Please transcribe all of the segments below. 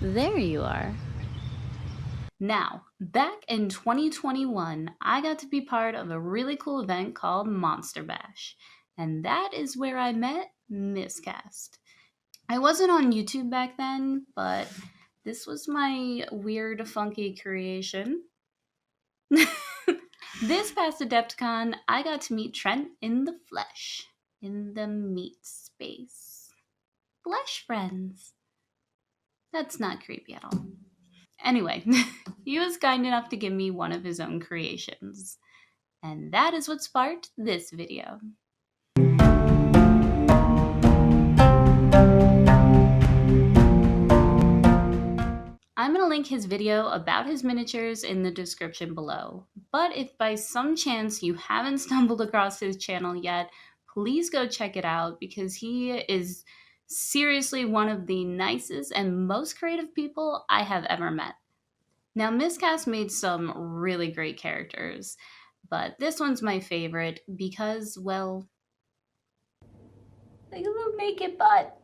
There you are. Now, back in 2021, I got to be part of a really cool event called Monster Bash, and that is where I met Miscast. I wasn't on YouTube back then, but this was my weird, funky creation. This past Adepticon, I got to meet Trent in the flesh, in the meat space. Flesh friends. That's not creepy at all. Anyway, he was kind enough to give me one of his own creations. And that is what sparked this video. I'm going to link his video about his miniatures in the description below. But if by some chance you haven't stumbled across his channel yet, please go check it out because he is seriously one of the nicest and most creative people I have ever met. Now, Miscast made some really great characters, but this one's my favorite because, well, like a little naked butt.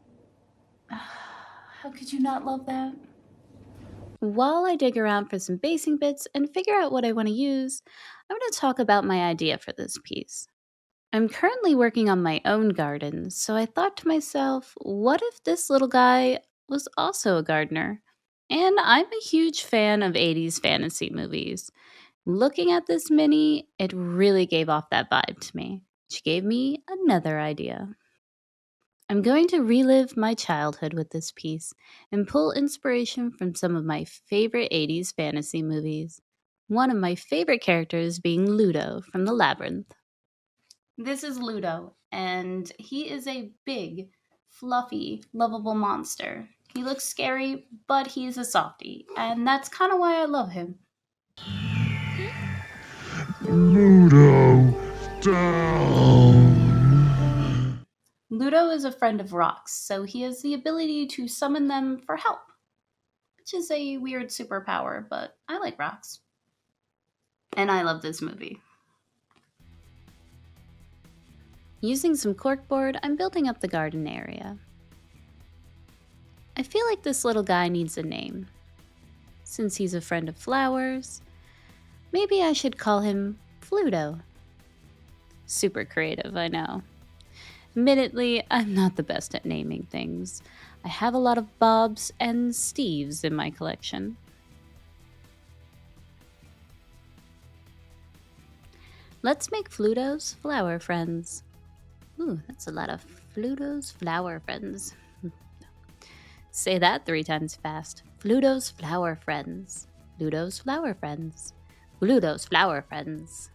How could you not love that? While I dig around for some basing bits and figure out what I want to use, I'm going to talk about my idea for this piece. I'm currently working on my own garden, so I thought to myself, what if this little guy was also a gardener? And I'm a huge fan of 80s fantasy movies. Looking at this mini, it really gave off that vibe to me, which gave me another idea. I'm going to relive my childhood with this piece and pull inspiration from some of my favorite 80s fantasy movies. One of my favorite characters being Ludo from The Labyrinth. This is Ludo, and he is a big, fluffy, lovable monster. He looks scary, but he's a softie, and that's kind of why I love him. Ludo, down! Ludo is a friend of rocks, so he has the ability to summon them for help, which is a weird superpower, but I like rocks. And I love this movie. Using some corkboard, I'm building up the garden area. I feel like this little guy needs a name. Since he's a friend of flowers, maybe I should call him Fluto. Super creative, I know. Admittedly, I'm not the best at naming things. I have a lot of Bobs and Steves in my collection. Let's make Fluto's flower friends. Ooh, that's a lot of Fluto's flower friends. Say that 3 times fast. Fluto's flower friends. Ludo's flower friends. Fluto's flower friends.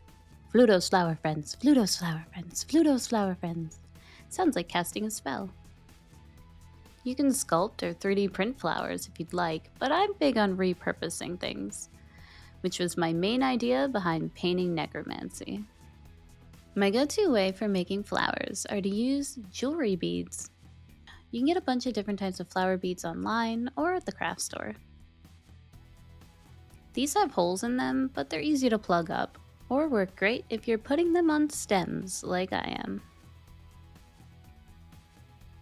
Fluto's flower friends. Fluto's flower friends. Fluto's flower friends. Sounds like casting a spell. You can sculpt or 3D print flowers if you'd like, but I'm big on repurposing things, which was my main idea behind painting necromancy. My go-to way for making flowers are to use jewelry beads. You can get a bunch of different types of flower beads online or at the craft store. These have holes in them, but they're easy to plug up, or work great if you're putting them on stems like I am.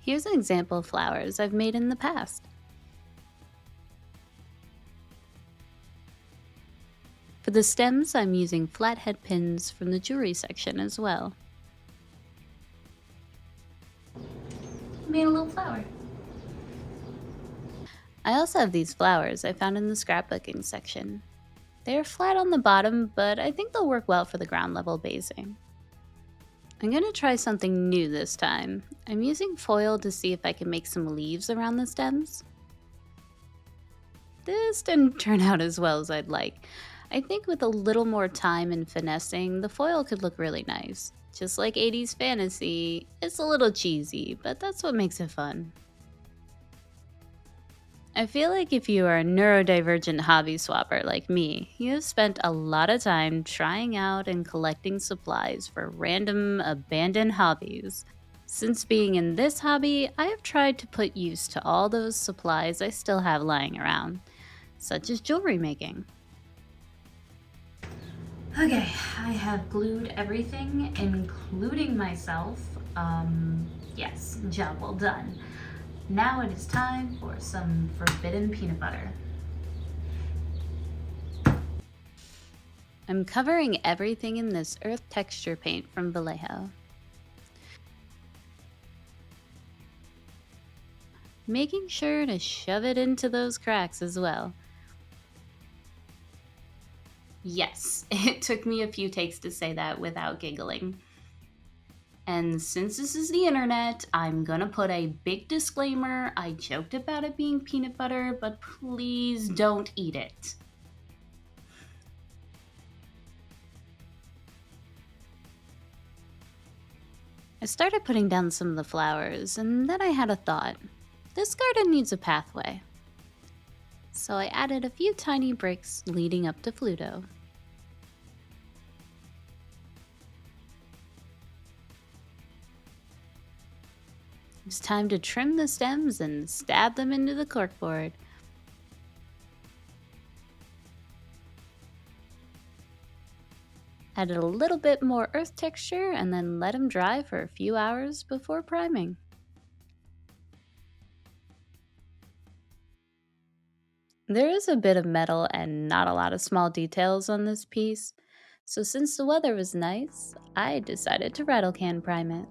Here's an example of flowers I've made in the past. For the stems, I'm using flathead pins from the jewelry section as well. Made a little flower. I also have these flowers I found in the scrapbooking section. They're flat on the bottom, but I think they'll work well for the ground level basing. I'm going to try something new this time. I'm using foil to see if I can make some leaves around the stems. This didn't turn out as well as I'd like. I think with a little more time and finessing, the foil could look really nice. Just like 80s fantasy, it's a little cheesy, but that's what makes it fun. I feel like if you are a neurodivergent hobby swapper like me, you have spent a lot of time trying out and collecting supplies for random abandoned hobbies. Since being in this hobby, I have tried to put use to all those supplies I still have lying around, such as jewelry making. Okay, I have glued everything, including myself. Yes, job well done. Now it is time for some forbidden peanut butter. I'm covering everything in this earth texture paint from Vallejo, making sure to shove it into those cracks as well. Yes, it took me a few takes to say that without giggling. And since this is the internet, I'm gonna put a big disclaimer. I joked about it being peanut butter, but please don't eat it. I started putting down some of the flowers, and then I had a thought. This garden needs a pathway. So I added a few tiny bricks leading up to Fluto. It's time to trim the stems and stab them into the corkboard. Added a little bit more earth texture and then let them dry for a few hours before priming. There is a bit of metal and not a lot of small details on this piece, so since the weather was nice, I decided to rattle can prime it.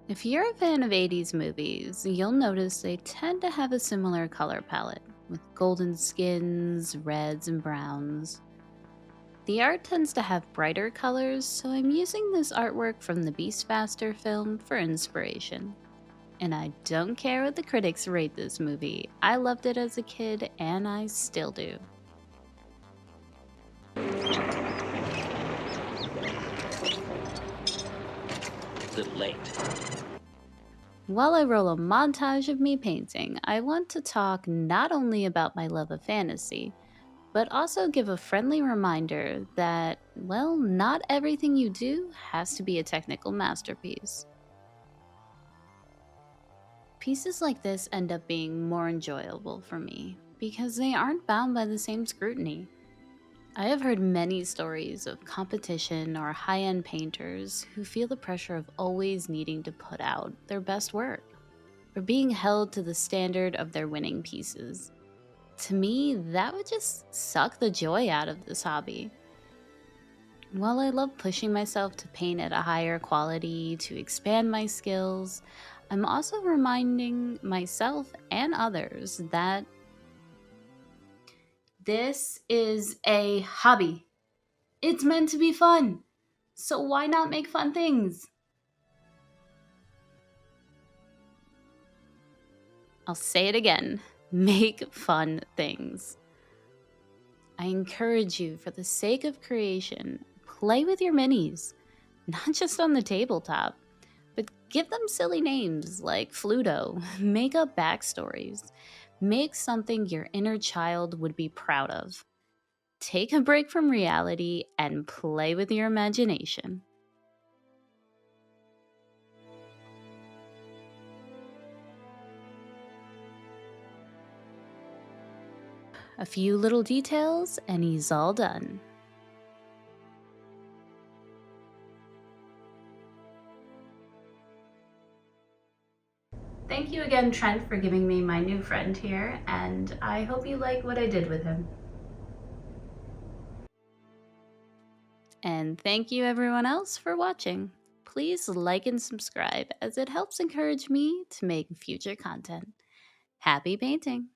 If you're a fan of 80s movies, you'll notice they tend to have a similar color palette, with golden skins, reds, and browns. The art tends to have brighter colors, so I'm using this artwork from the Beastmaster film for inspiration. And I don't care what the critics rate this movie, I loved it as a kid and I still do. It's a little late. While I roll a montage of me painting, I want to talk not only about my love of fantasy, but also give a friendly reminder that, well, not everything you do has to be a technical masterpiece. Pieces like this end up being more enjoyable for me because they aren't bound by the same scrutiny. I have heard many stories of competition or high-end painters who feel the pressure of always needing to put out their best work, or being held to the standard of their winning pieces. To me, that would just suck the joy out of this hobby. While I love pushing myself to paint at a higher quality to expand my skills, I'm also reminding myself and others that this is a hobby. It's meant to be fun. So why not make fun things? I'll say it again. Make fun things. I encourage you, for the sake of creation, play with your minis, not just on the tabletop, but give them silly names like Fluto, make up backstories, make something your inner child would be proud of. Take a break from reality and play with your imagination. A few little details and he's all done. Thank you again, Trent, for giving me my new friend here, and I hope you like what I did with him. And thank you everyone else for watching. Please like and subscribe as it helps encourage me to make future content. Happy painting!